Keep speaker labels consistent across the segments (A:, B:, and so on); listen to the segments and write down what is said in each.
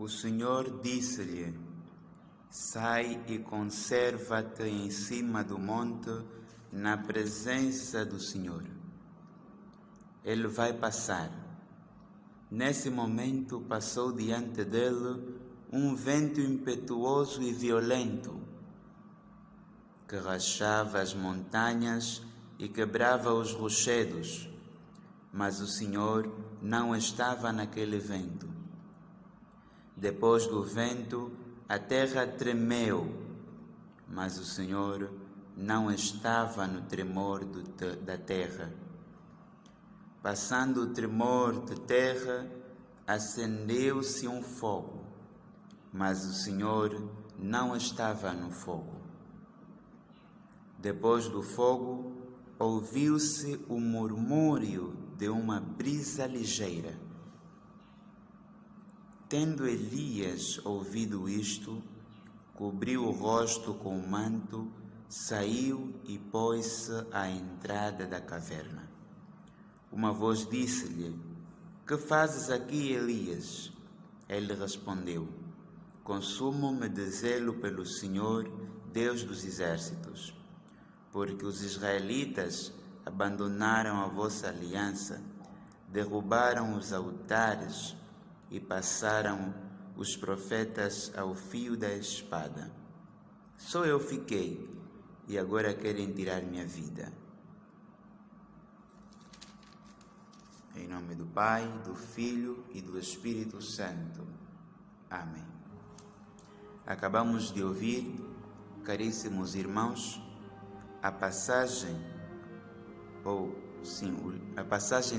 A: O Senhor disse-lhe: sai e conserva-te em cima do monte, na presença do Senhor. Ele vai passar. Nesse momento passou diante dele um vento impetuoso e violento, que rachava as montanhas e quebrava os rochedos, mas o Senhor não estava naquele vento. Depois do vento, a terra tremeu, mas o Senhor não estava no tremor da terra. Passando o tremor de terra, acendeu-se um fogo, mas o Senhor não estava no fogo. Depois do fogo, ouviu-se o murmúrio de uma brisa ligeira. Tendo Elias ouvido isto, cobriu o rosto com o manto, saiu e pôs-se à entrada da caverna. Uma voz disse-lhe: que fazes aqui, Elias? Ele respondeu: consumo-me de zelo pelo Senhor, Deus dos exércitos, porque os israelitas abandonaram a vossa aliança, derrubaram os altares e passaram os profetas ao fio da espada. Só eu fiquei e agora querem tirar minha vida. Em nome do Pai, do Filho e do Espírito Santo. Amém. Acabamos de ouvir, caríssimos irmãos, a passagem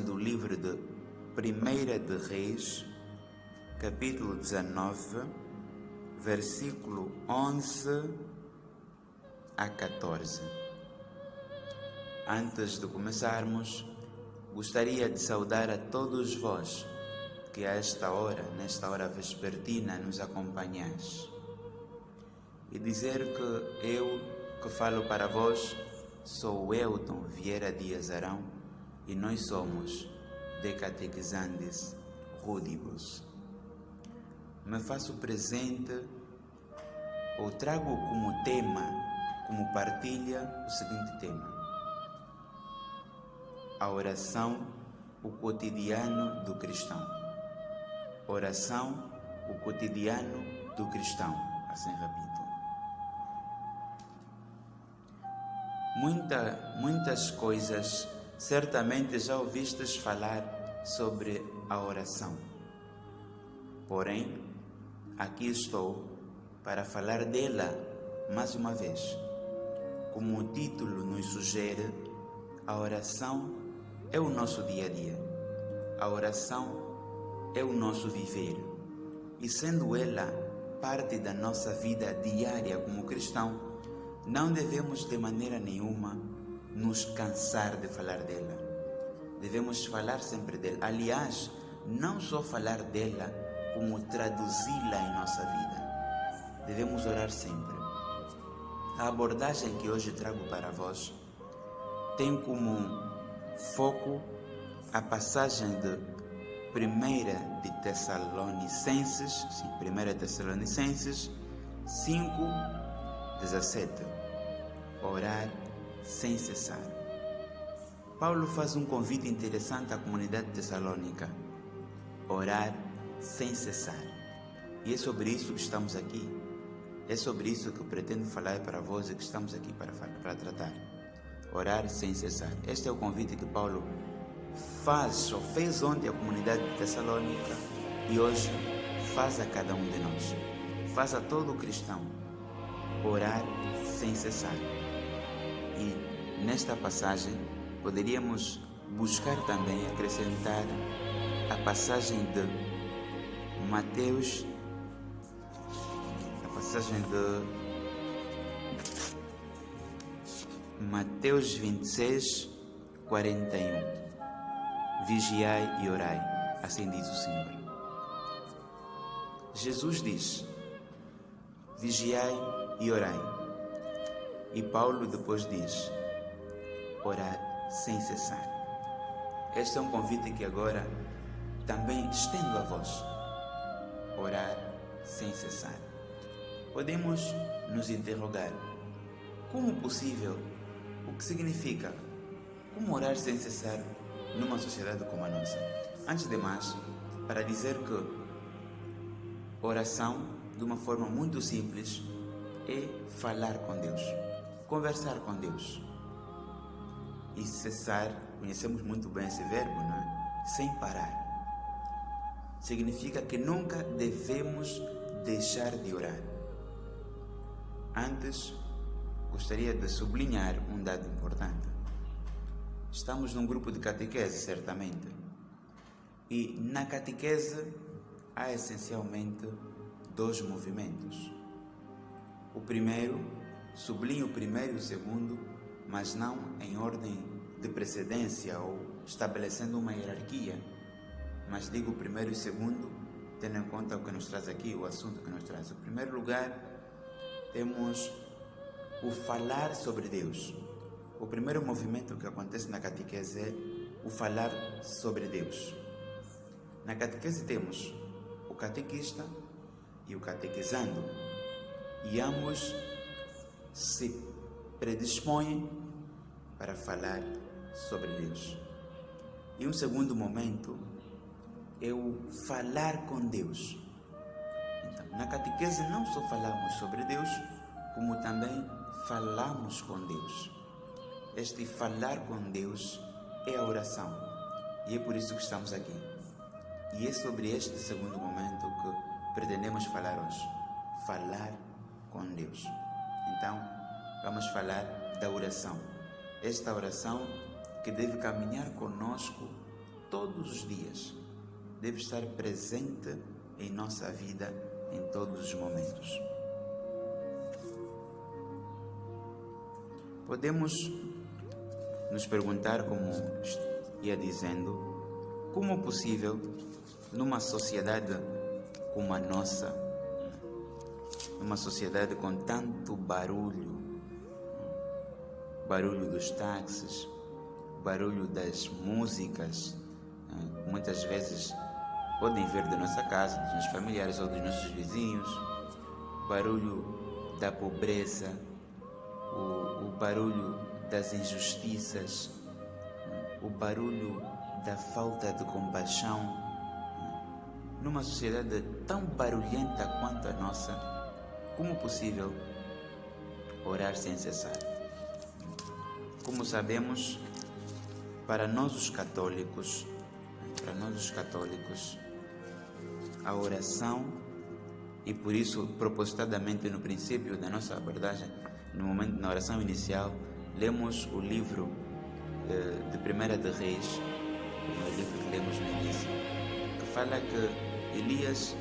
A: do livro de 1 de Reis, capítulo 19, versículo 11 a 14. Antes de começarmos, gostaria de saudar a todos vós que a esta hora, nesta hora vespertina, nos acompanhais e dizer que eu que falo para vós sou Elton Vieira Dias Arão e nós somos de Catequizandes Rudibus. Me faço presente ou trago como tema, como partilha, o seguinte tema: a oração, o cotidiano do cristão. Oração, o cotidiano do cristão. Assim repito. Muitas coisas certamente já ouvistes falar sobre a oração. Porém, aqui estou para falar dela mais uma vez. Como o título nos sugere, a oração é o nosso dia a dia. A oração é o nosso viver. E sendo ela parte da nossa vida diária como cristão, não devemos de maneira nenhuma nos cansar de falar dela. Devemos falar sempre dela. Aliás, não só falar dela, como traduzi-la em nossa vida. Devemos orar sempre. A abordagem que hoje trago para vós tem como foco a passagem de 1 de Tessalonicenses 5:17. Orar sem cessar. Paulo faz um convite interessante à comunidade tessalônica: orar sem cessar. E é sobre isso que estamos aqui. É sobre isso que eu pretendo falar para vós e que estamos aqui para tratar. Orar sem cessar. Este é o convite que Paulo fez ontem à comunidade de Tessalônica e hoje faz a cada um de nós. Faz a todo cristão. Orar sem cessar. E nesta passagem poderíamos buscar também acrescentar a passagem de Mateus, Mateus 26:41. Vigiai e orai, assim diz o Senhor. Jesus diz: vigiai e orai. E Paulo depois diz: orar sem cessar. Este é um convite que agora também estendo a vós. Orar sem cessar. Podemos nos interrogar: como possível? O que significa? Como orar sem cessar numa sociedade como a nossa? Antes de mais, para dizer que oração, de uma forma muito simples, é falar com Deus, conversar com Deus. E cessar, conhecemos muito bem esse verbo, não é? Sem parar. Significa que nunca devemos deixar de orar. Antes, gostaria de sublinhar um dado importante. Estamos num grupo de catequese, certamente. E na catequese há essencialmente 2 movimentos. O primeiro, sublinho o primeiro e o segundo, mas não em ordem de precedência ou estabelecendo uma hierarquia, mas digo o primeiro e o segundo, tendo em conta o que nos traz aqui, o assunto que nos traz. Em primeiro lugar, temos o falar sobre Deus. O primeiro movimento que acontece na catequese é o falar sobre Deus. Na catequese temos o catequista e o catequizando, e ambos se predispõem para falar sobre Deus. E um segundo momento é o falar com Deus. Então, na catequese não só falamos sobre Deus, como também falamos com Deus. Este falar com Deus é a oração, e é por isso que estamos aqui. E é sobre este segundo momento que pretendemos falar hoje. Falar com Deus. Então, vamos falar da oração. Esta oração que deve caminhar conosco todos os dias. Deve estar presente em nossa vida em todos os momentos. Podemos nos perguntar, como ia dizendo, como é possível numa sociedade como a nossa, numa sociedade com tanto barulho dos táxis, barulho das músicas, muitas vezes podem vir da nossa casa, dos nossos familiares ou dos nossos vizinhos, barulho da pobreza, o barulho das injustiças, o barulho da falta de compaixão. Numa sociedade tão barulhenta quanto a nossa, como é possível orar sem cessar? Como sabemos, para nós os católicos, a oração, e por isso, propositadamente no princípio da nossa abordagem, no momento na oração inicial, lemos o livro de 1 de Reis, o primeiro livro que lemos no início, que fala que Elias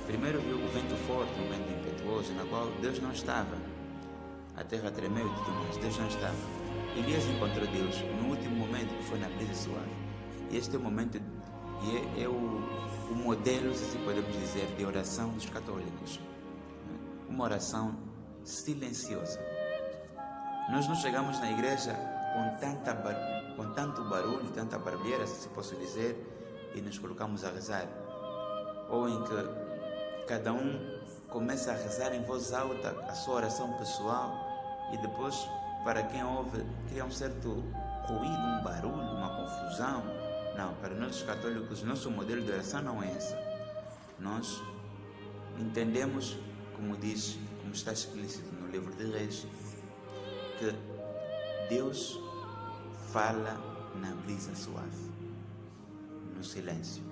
A: primeiro viu o vento forte, um vento impetuoso, na qual Deus não estava. A terra tremeu e tudo mais, Deus não estava. Elias encontrou Deus no último momento, que foi na brisa suave. E este é o momento, e é o modelo, se assim podemos dizer, de oração dos católicos. Uma oração silenciosa. Nós não chegamos na igreja com tanto barulho, tanta barulheira, se posso dizer, e nos colocamos a rezar. Ou em que cada um começa a rezar em voz alta a sua oração pessoal, e depois, para quem ouve, cria um certo ruído, um barulho, uma confusão. Não, para nós os católicos, nosso modelo de oração não é esse. Nós entendemos, como está explícito no livro de Reis, que Deus fala na brisa suave, no silêncio,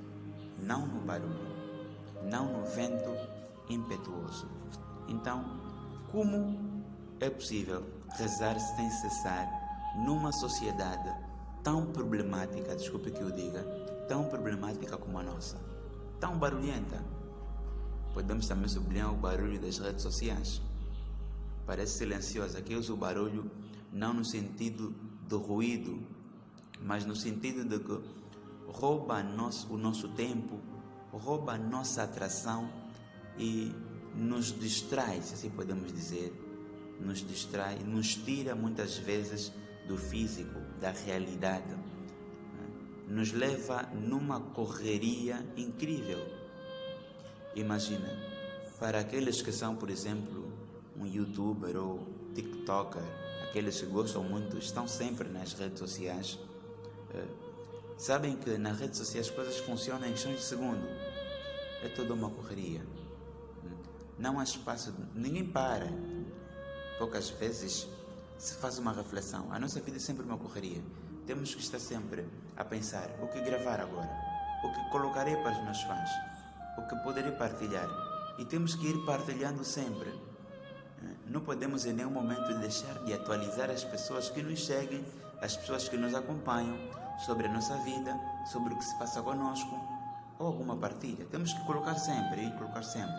A: não no barulho, não no vento impetuoso. Então, como é possível rezar sem cessar numa sociedade tão problemática, desculpe que eu diga, tão problemática como a nossa, tão barulhenta? Podemos também sublinhar o barulho das redes sociais. Parece silenciosa. Aqui eu uso o barulho não no sentido do ruído, mas no sentido de que rouba o nosso tempo, rouba a nossa atração e nos distrai, se assim podemos dizer, nos distrai, nos tira muitas vezes do físico, da realidade, nos leva numa correria incrível. Imagina, para aqueles que são, por exemplo, um youtuber ou tiktoker, aqueles que gostam muito, estão sempre nas redes sociais, sabem que nas redes sociais as coisas funcionam em questões de segundo. É toda uma correria. Não há espaço, ninguém para. Poucas vezes se faz uma reflexão. A nossa vida é sempre uma correria. Temos que estar sempre a pensar o que gravar agora, o que colocarei para os meus fãs, o que poderei partilhar. E temos que ir partilhando sempre. Não podemos em nenhum momento deixar de atualizar as pessoas que nos seguem, as pessoas que nos acompanham sobre a nossa vida, sobre o que se passa conosco, ou alguma partilha. Temos que colocar sempre e colocar sempre.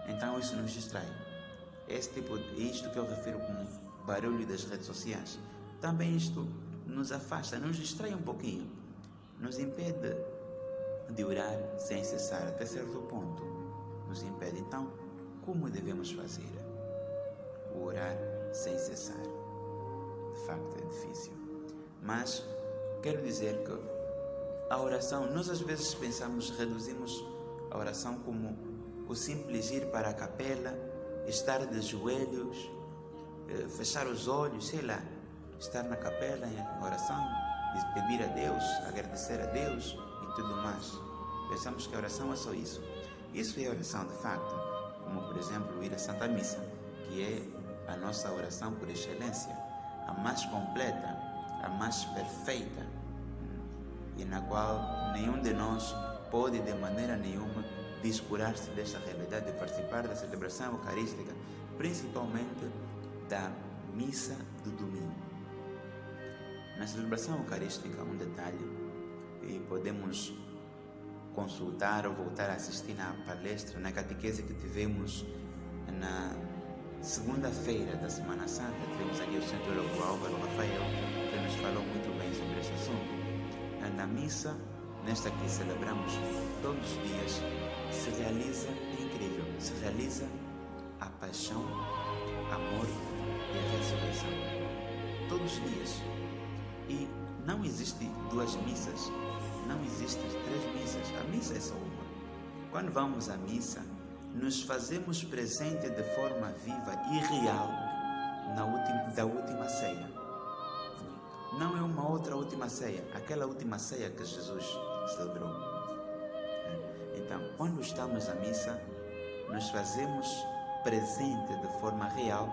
A: Então isso nos distrai. É isto que eu refiro como barulho das redes sociais. Também isto nos afasta, nos distrai um pouquinho, nos impede de orar sem cessar até certo ponto. Nos impede. Então, como devemos fazer? O orar sem cessar. De facto é difícil. Mas quero dizer que a oração, nós às vezes reduzimos a oração como o simples ir para a capela, estar de joelhos, fechar os olhos, sei lá, estar na capela em oração, pedir a Deus, agradecer a Deus e tudo mais. Pensamos que a oração é só isso. Isso é oração de facto, como por exemplo ir à Santa Missa, que é a nossa oração por excelência, a mais completa, a mais perfeita, e na qual nenhum de nós pode de maneira nenhuma descurar-se desta realidade de participar da celebração eucarística, principalmente da missa do domingo. Na celebração eucarística, um detalhe, e podemos consultar ou voltar a assistir na palestra, na catequese que tivemos na segunda-feira da Semana Santa. Tivemos aqui o Santo Teólogo Álvaro Rafael, que nos falou muito bem sobre este assunto. Na missa, nesta que celebramos todos os dias, se realiza, é incrível, se realiza a paixão, a morte e a ressurreição. Todos os dias. E não existe duas missas, não existem três missas, a missa é só uma. Quando vamos à missa, nos fazemos presente de forma viva e real da última ceia. Não é uma outra última ceia, aquela última ceia que Jesus celebrou. Então, quando estamos à missa, nos fazemos presente de forma real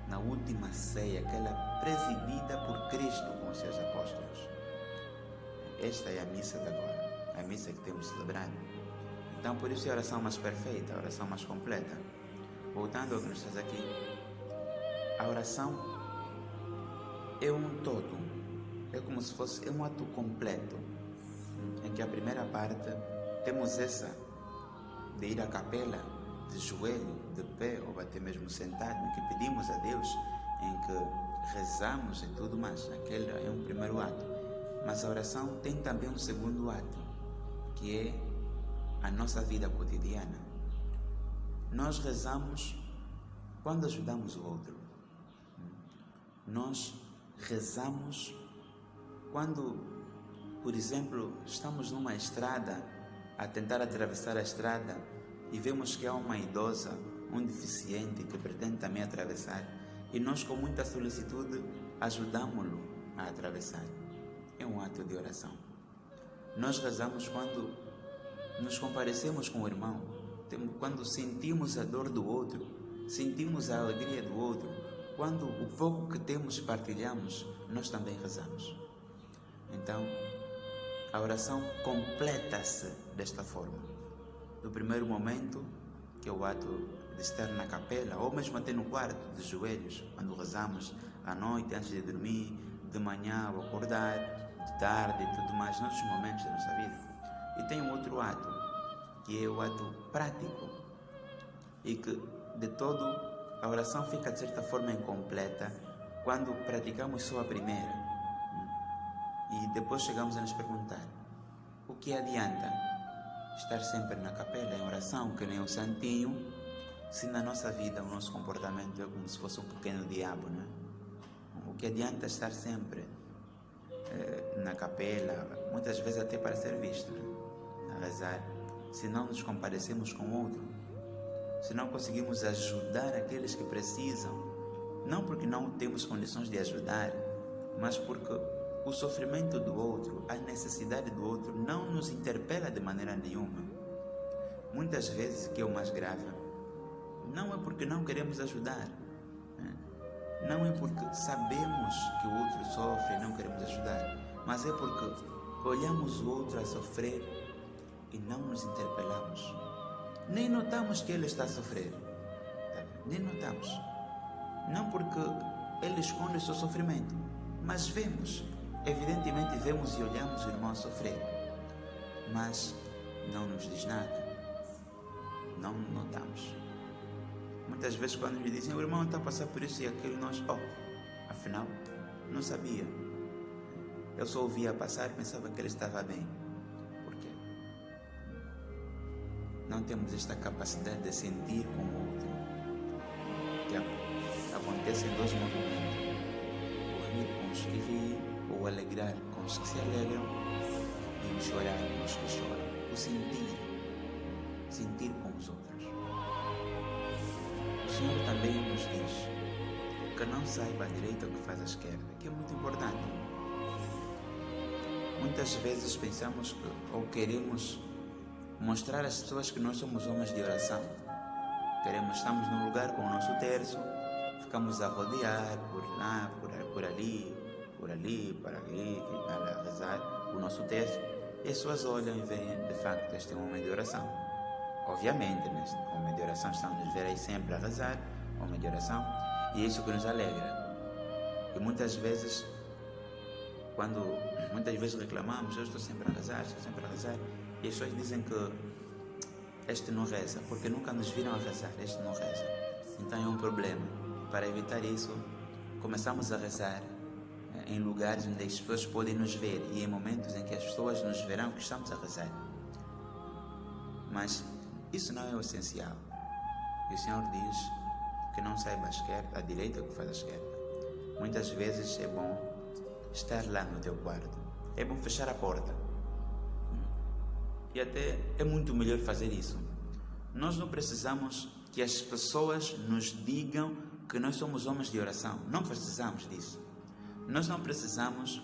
A: na última ceia, aquela presidida por Cristo com os seus apóstolos. Esta é a missa de agora, a missa que temos celebrado. Então, por isso é a oração mais perfeita, a oração mais completa. Voltando ao que nos traz aqui, a oração é um todo, é como se fosse um ato completo, em que a primeira parte temos essa de ir à capela, de joelho, de pé ou até mesmo sentado, em que pedimos a Deus, em que rezamos e tudo mais. Aquele é um primeiro ato. Mas a oração tem também um segundo ato, que é a nossa vida cotidiana. Nós rezamos quando ajudamos o outro. Nós rezamos quando, por exemplo, estamos numa estrada a tentar atravessar a estrada e vemos que há uma idosa, um deficiente que pretende também atravessar, e nós com muita solicitude ajudamos-lo a atravessar. É um ato de oração. Nós rezamos quando nos comparecemos com o irmão, quando sentimos a dor do outro, sentimos a alegria do outro, quando o pouco que temos partilhamos, nós também rezamos. Então, a oração completa-se desta forma. No primeiro momento, que é o ato de estar na capela, ou mesmo até no quarto, de joelhos, quando rezamos à noite, antes de dormir, de manhã ao acordar, de tarde e tudo mais, noutros momentos da nossa vida. E tem um outro ato, que é o ato prático, e que de todo a oração fica de certa forma incompleta quando praticamos só a primeira. E depois chegamos a nos perguntar: o que adianta estar sempre na capela em oração, que nem o santinho, se na nossa vida o nosso comportamento é como se fosse um pequeno diabo, não é? O que adianta estar sempre na capela, muitas vezes até para ser visto, a rezar, se não nos comparecemos com o outro? se não conseguimos ajudar aqueles que precisam, não porque não temos condições de ajudar, mas porque o sofrimento do outro, a necessidade do outro não nos interpela de maneira nenhuma. Muitas vezes, que é o mais grave, não é porque não queremos ajudar, não é porque sabemos que o outro sofre e não queremos ajudar, mas é porque olhamos o outro a sofrer e não nos interpelamos. Nem notamos que ele está a sofrer, nem notamos. Não porque ele esconde o seu sofrimento, mas vemos, evidentemente vemos e olhamos o irmão a sofrer, mas não nos diz nada, não notamos. Muitas vezes quando nos dizem, o irmão está a passar por isso e aquilo, nós, afinal, não sabia. Eu só ouvia passar e pensava que ele estava bem. Por quê? Não temos esta capacidade de sentir com o outro. Que acontecem dois movimentos: o rir com os que riem, ou o alegrar com os que se alegram, e o chorar com os que choram. O sentir com os outros. O Senhor também nos diz que não saiba a direita o que faz a esquerda, que é muito importante. Muitas vezes pensamos que, ou queremos mostrar às pessoas que nós somos homens de oração. Estamos num lugar com o nosso terço, ficamos a rodear por lá, por ali, a rezar o nosso terço, e as pessoas olham e veem, de facto, este é um homem de oração. Obviamente, neste homem de oração estamos a nos ver aí sempre a rezar, homem de oração, e é isso que nos alegra. E muitas vezes reclamamos, eu estou sempre a rezar, e as pessoas dizem que este não reza, porque nunca nos viram a rezar, este não reza. Então é um problema. Para evitar isso, começamos a rezar em lugares onde as pessoas podem nos ver e em momentos em que as pessoas nos verão que estamos a rezar. Mas isso não é o essencial. E o Senhor diz que não saiba a direita o que faz a esquerda. Muitas vezes é bom estar lá no teu quarto, é bom fechar a porta, e até é muito melhor fazer isso. Nós não precisamos que as pessoas nos digam que nós somos homens de oração, não precisamos disso. Nós não precisamos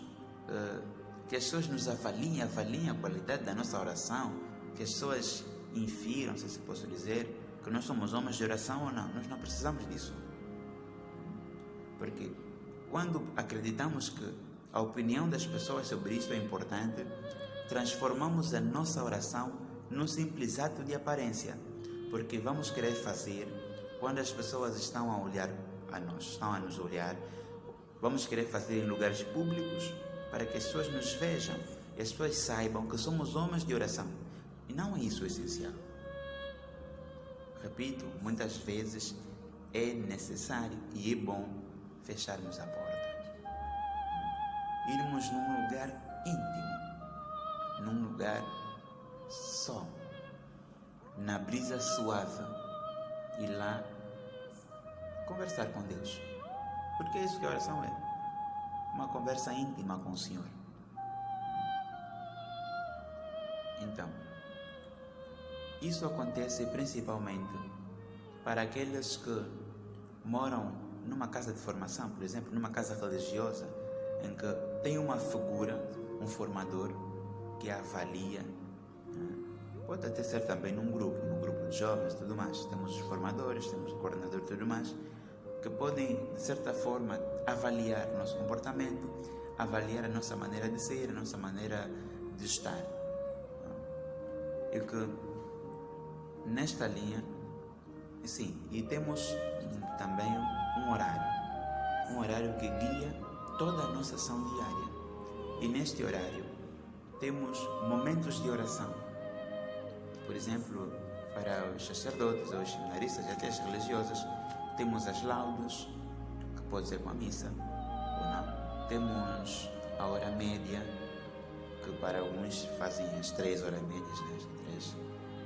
A: que as pessoas nos avaliem a qualidade da nossa oração, que as pessoas infiram, se posso dizer, que nós somos homens de oração ou não. Nós não precisamos disso, porque quando acreditamos que a opinião das pessoas sobre isso é importante, transformamos a nossa oração num simples ato de aparência, porque vamos querer fazer quando as pessoas estão a olhar a nós, estão a nos olhar, vamos querer fazer em lugares públicos para que as pessoas nos vejam e as pessoas saibam que somos homens de oração. E não é isso o essencial. Repito, muitas vezes é necessário e é bom fecharmos a porta, irmos num lugar íntimo, num lugar só, na brisa suave, e lá conversar com Deus, porque é isso que a oração é, uma conversa íntima com o Senhor. Então, isso acontece principalmente para aqueles que moram numa casa de formação, por exemplo, numa casa religiosa, em que tem uma figura, um formador que a avalia. Pode até ser também num grupo de jovens e tudo mais. Temos os formadores, temos o coordenador e tudo mais, que podem, de certa forma, avaliar o nosso comportamento, avaliar a nossa maneira de ser, a nossa maneira de estar. E que nesta linha, sim, e temos também um horário que guia toda a nossa ação diária. E neste horário temos momentos de oração. Por exemplo, para os sacerdotes, os seminaristas e até as religiosas, temos as laudes, que pode ser com a missa ou não. Temos a hora média, que para alguns fazem as 3 horas médias, né?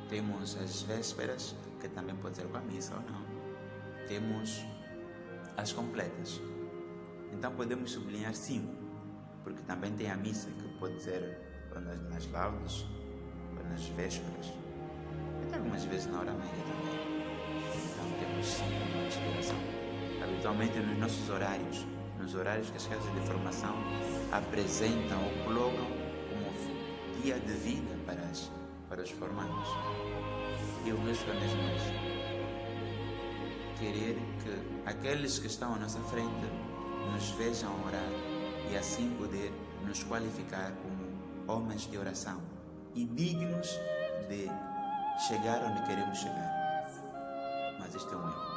A: Temos as vésperas, que também pode ser com a missa ou não. Temos as completas. Então podemos sublinhar 5, porque também tem a missa, que pode ser nas laudes, ou nas vésperas, até algumas vezes na hora média também. os 5 minutos de oração. Habitualmente nos horários que as casas de formação apresentam ou colocam como dia de vida para os formandos. E eu vejo a mesma coisa. Querer que aqueles que estão à nossa frente nos vejam orar e assim poder nos qualificar como homens de oração e dignos de chegar onde queremos chegar. Mas isto é um erro.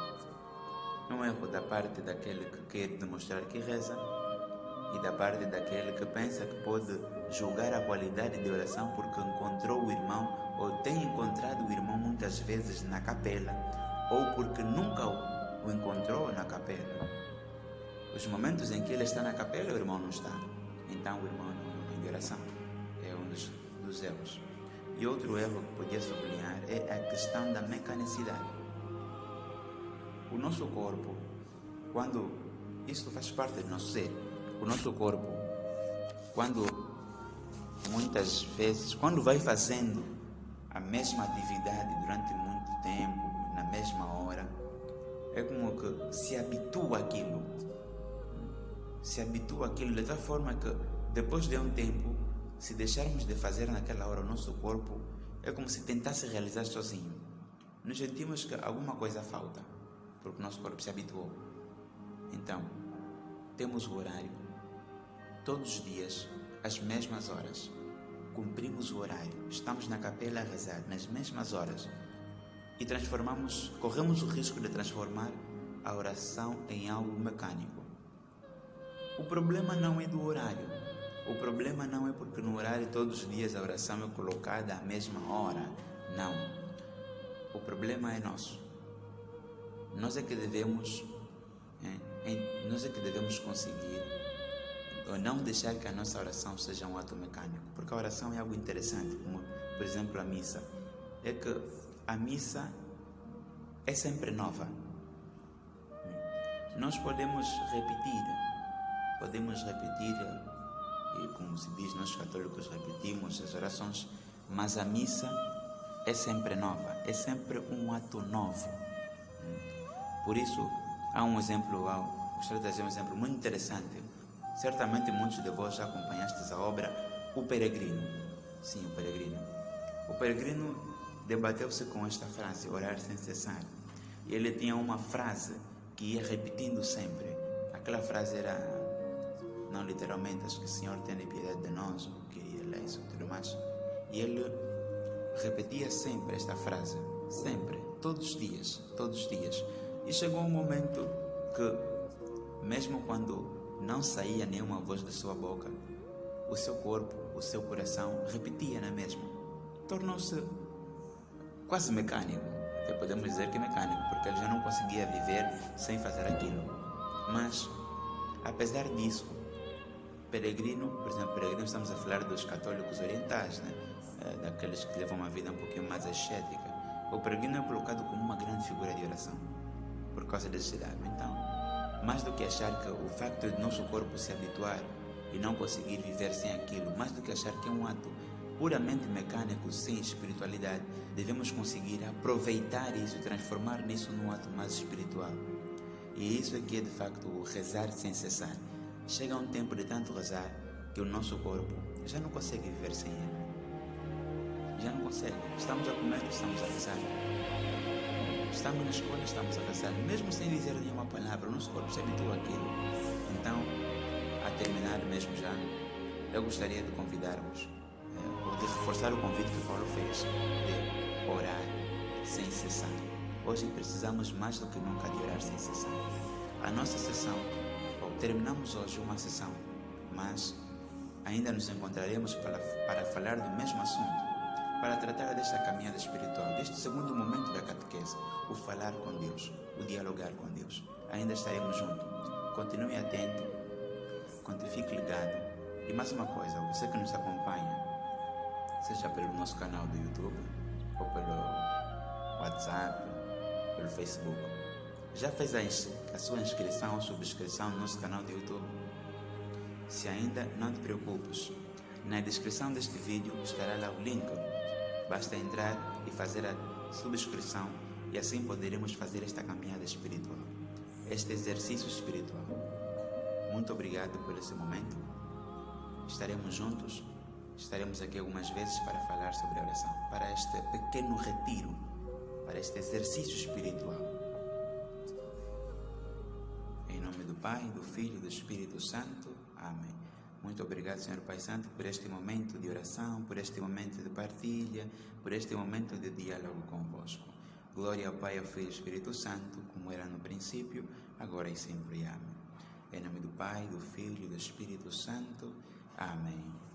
A: É um erro da parte daquele que quer demonstrar que reza e da parte daquele que pensa que pode julgar a qualidade de oração porque encontrou o irmão ou tem encontrado o irmão muitas vezes na capela ou porque nunca o encontrou na capela. Os momentos em que ele está na capela, o irmão não está. Então o irmão não é homem de oração. É um dos erros. E outro erro que podia sublinhar é a questão da mecanicidade. O nosso corpo, quando isso faz parte do nosso ser, o nosso corpo, muitas vezes, quando vai fazendo a mesma atividade durante muito tempo, na mesma hora, é como que se habitua àquilo. Se habitua àquilo de tal forma que depois de um tempo, se deixarmos de fazer naquela hora o nosso corpo, é como se tentasse realizar sozinho. Nos sentimos que alguma coisa falta, porque o nosso corpo se habituou. Então, temos o horário, todos os dias, às mesmas horas. Cumprimos o horário, estamos na capela a rezar nas mesmas horas e corremos o risco de transformar a oração em algo mecânico. O problema não é do horário. O problema não é porque no horário todos os dias a oração é colocada à mesma hora. Não. O problema é nosso. Nós é que devemos conseguir ou não deixar que a nossa oração seja um ato mecânico, porque a oração é algo interessante, como por exemplo a missa. É que a missa é sempre nova. Nós podemos repetir, e como se diz, nós católicos repetimos as orações, mas a missa é sempre nova, é sempre um ato novo. Por isso, há um exemplo, gostaria de trazer um exemplo muito interessante. Certamente muitos de vós já acompanhastes a obra O Peregrino. Sim, O Peregrino. O Peregrino debateu-se com esta frase, orar sem cessar. E ele tinha uma frase que ia repetindo sempre. Aquela frase era, não literalmente, acho que Senhor tenha piedade de nós, queria ler isso e tudo mais. E ele repetia sempre esta frase, sempre, todos os dias. E chegou um momento que, mesmo quando não saía nenhuma voz da sua boca, o seu corpo, o seu coração repetia na mesma. Tornou-se quase mecânico. Até podemos dizer que é mecânico, porque ele já não conseguia viver sem fazer aquilo. Mas, apesar disso, peregrino, por exemplo, peregrino, estamos a falar dos católicos orientais, né? Daqueles que levam uma vida um pouquinho mais ascética. O peregrino é colocado como uma grande figura de oração, por causa desse dado. Então, mais do que achar que o facto de nosso corpo se habituar e não conseguir viver sem aquilo, mais do que achar que é um ato puramente mecânico, sem espiritualidade, devemos conseguir aproveitar isso, transformar nisso num ato mais espiritual. E isso é que é de facto o rezar sem cessar. Chega um tempo de tanto rezar que o nosso corpo já não consegue viver sem ele. Já não consegue. Estamos a comer, estamos a rezar. Estamos na escola, estamos a rezar. Mesmo sem dizer nenhuma palavra, o nosso corpo se habitua àquilo. Então, a terminar mesmo já, eu gostaria de convidar-vos, ou de reforçar o convite que Paulo fez, de orar sem cessar. Hoje precisamos mais do que nunca de orar sem cessar. A nossa sessão, terminamos hoje uma sessão, mas ainda nos encontraremos para falar do mesmo assunto, para tratar desta caminhada espiritual, deste segundo momento da catequese, o falar com Deus, o dialogar com Deus. Ainda estaremos juntos. Continue atento, fique ligado. E mais uma coisa, você que nos acompanha, seja pelo nosso canal do YouTube, ou pelo WhatsApp, pelo Facebook, já fez a sua inscrição ou subscrição no nosso canal do YouTube? Se ainda, não te preocupes. Na descrição deste vídeo estará lá o link. Basta entrar e fazer a subscrição e assim poderemos fazer esta caminhada espiritual, este exercício espiritual. Muito obrigado por esse momento. Estaremos juntos, estaremos aqui algumas vezes para falar sobre a oração, para este pequeno retiro, para este exercício espiritual. Em nome do Pai, do Filho e do Espírito Santo. Amém. Muito obrigado, Senhor Pai Santo, por este momento de oração, por este momento de partilha, por este momento de diálogo convosco. Glória ao Pai, ao Filho e ao Espírito Santo, como era no princípio, agora e sempre. Amém. Em nome do Pai, do Filho e do Espírito Santo. Amém.